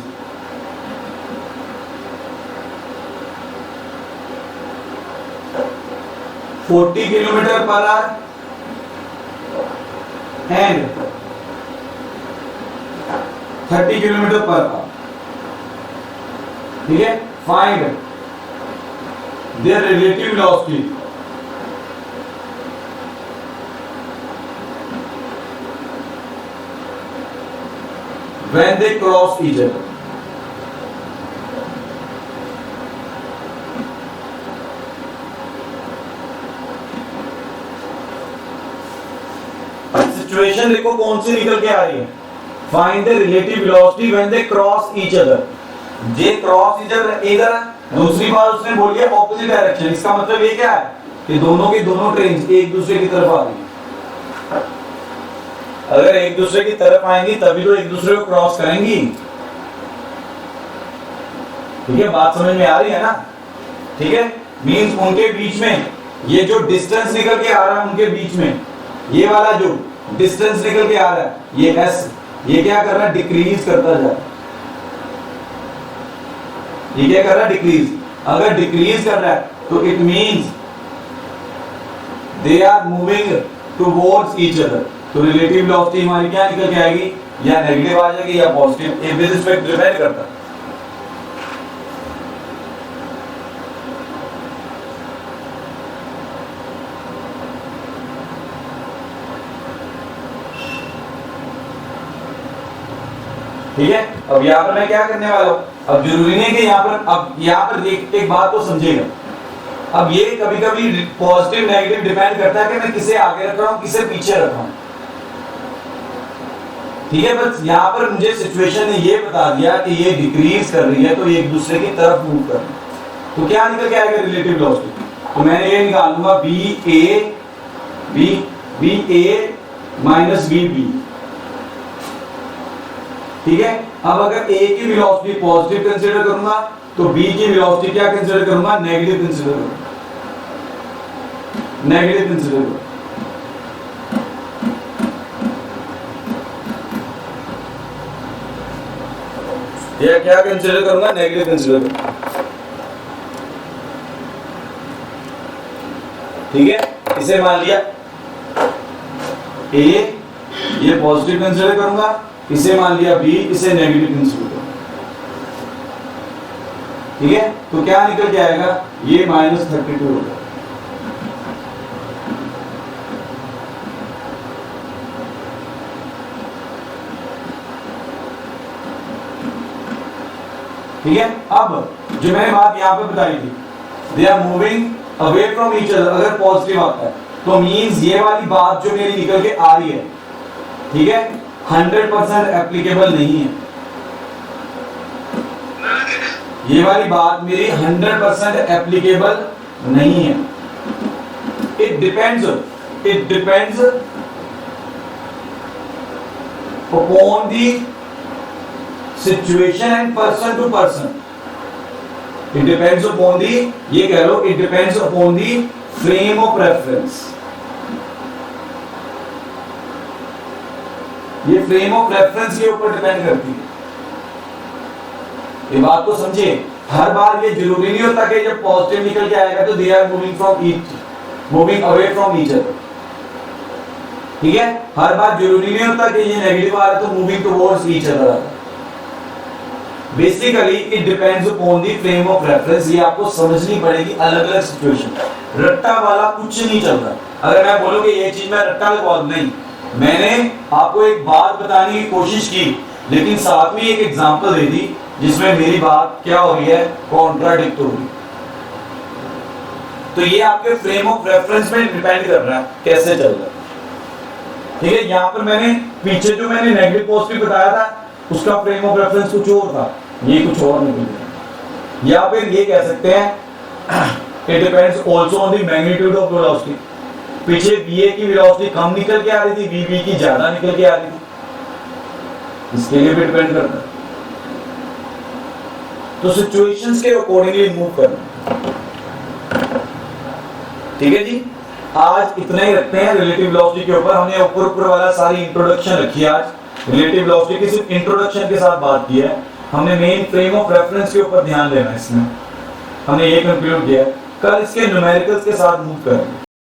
(40 km per hour and 30 km per hour. ठीक है, find there relative velocity when they cross each other. Situation देखो कौन सी निकल के आ रही है, find the relative velocity when they cross each other. J cross इधर है, दूसरी बार उसने बोल दिया ऑपोजिट डायरेक्शन। इसका मतलब ये क्या है कि दोनों की दोनों ट्रेन एक दूसरे की तरफ आ रही। अगर एक दूसरे की तरफ आएंगी तभी तो एक दूसरे को क्रॉस करेंगी। ठीक है, बात समझ में आ रही है ना। ठीक है, मींस उनके बीच में ये जो डिस्टेंस निकल के आ रहा है, उनके बीच में ये वाला जो डिस्टेंस निकल के आ रहा है, ये एस, ये क्या कर रहा है, डिक्रीज करता जा रहा है। ये क्या कर रहा है, डिक्रीज। अगर डिक्रीज कर रहा है तो it means they are moving towards each other. तो रिलेटिव वेलोसिटी हमारी क्या निकल के आएगी, या नेगेटिव आ जाएगी या पॉजिटिव, ये विद रिस्पेक्ट डिपेंड करता है। ठीक है, अब यहाँ पर मैं क्या करने वाला हूँ, अब जरूरी नहीं कि यहाँ पर एक बात तो समझेगा। अब ये कभी कभी पॉजिटिव नेगेटिव डिपेंड करता है कि मैं किसे आगे रख रहा हूँ किसे पीछे रख रहा हूँ। ठीक है, बस यहाँ पर मुझे सिचुएशन ने ये बता दिया कि ये डिक्रीज कर रही है तो ये एक दूसरे की तरफ मूव कर रही है। तो क्या निकल के आएगा रिलेटिव वेलोसिटी, तो मैंने ये निकालूंगा बी ए माइनस बी बी। ठीक है, अब अगर ए की वेलोसिटी पॉजिटिव कंसीडर करूंगा तो बी की वेलोसिटी क्या कंसीडर करूंगा, नेगेटिव कंसीडर करूंगा, नेगेटिव कंसीडर करूंगा। ये क्या कंसीडर करूंगा, नेगेटिव कंसीडर करूंगा। ठीक है, इसे मान लिया ए, ये पॉजिटिव कंसीडर करूंगा, इसे मान लिया बी, इसे नेगेटिव कंसीडर करूंगा। ठीक है, तो क्या निकल के आएगा, ये -32 होगा। ठीक है, अब जो मैंने बात यहां पे बताई थी, they are moving away from each other, अगर पॉजिटिव आता है तो मींस ये वाली बात जो मेरी निकल के आ रही है, ठीक है, 100% एप्लीकेबल नहीं है। ये वाली बात मेरी 100% एप्लीकेबल नहीं है। Depends upon the situation and person to person. It depends upon the, ये कह लो, it depends upon the frame of reference. ये फ्रेम ऑफ रेफरेंस के ऊपर डिपेंड करती है। ये बात को समझिए, हर बार ये जरूरी नहीं होता कि जब पॉजिटिव निकल के आएगा तो they are moving away from each other. ठीक है, हर बार जरूरी नहीं होता कि ये नेगेटिव आ रहा है तो moving towards each other. Basically it depends upon the frame of reference. ये आपको समझनी पड़ेगी अलग अलग सिचुएशन। रट्टा वाला कुछ नहीं चलता। अगर मैं बोलूं कि ये चीज मैं रट्टा लगा नहीं, मैंने आपको एक बात बताने की कोशिश की लेकिन साथ में एक एग्जांपल दे दी जिसमें मेरी बात क्या हो रही है, कॉन्ट्राडिक्ट हो रही। तो ये आपके फ्रेम ऑफ रेफरेंस में डिपेंड कर रहा है कैसे चल रहा है। ठीक है, यहाँ पर मैंने पीछे जो मैंने नेगेटिव पॉजिटिव बताया था उसका फ्रेम ऑफ रेफरेंस कुछ और था, ये कुछ और निकल गया। या फिर ये कह सकते हैं it depends also on the magnitude of velocity. पीछे VA की वेलोसिटी कम निकल के आ रही थी, VB की ज्यादा निकल के आ रही थी, इसके लिए भी डिपेंड करता है। तो सिचुएशंस के अकॉर्डिंगली मूव करना। ठीक है जी, आज इतना ही रखते हैं रिलेटिव वेलोसिटी के ऊपर। हमने ऊपर वाला सारी इंट्रोडक्शन रखी है आज। रिलेटिव वेलोसिटी की सिर्फ इंट्रोडक्शन के साथ बात की है हमने। मेन फ्रेम ऑफ रेफरेंस के ऊपर ध्यान देना है इसमें, हमने ये कंक्लूड किया। कल इसके न्यूमेरिकल्स के साथ मूव करेंगे।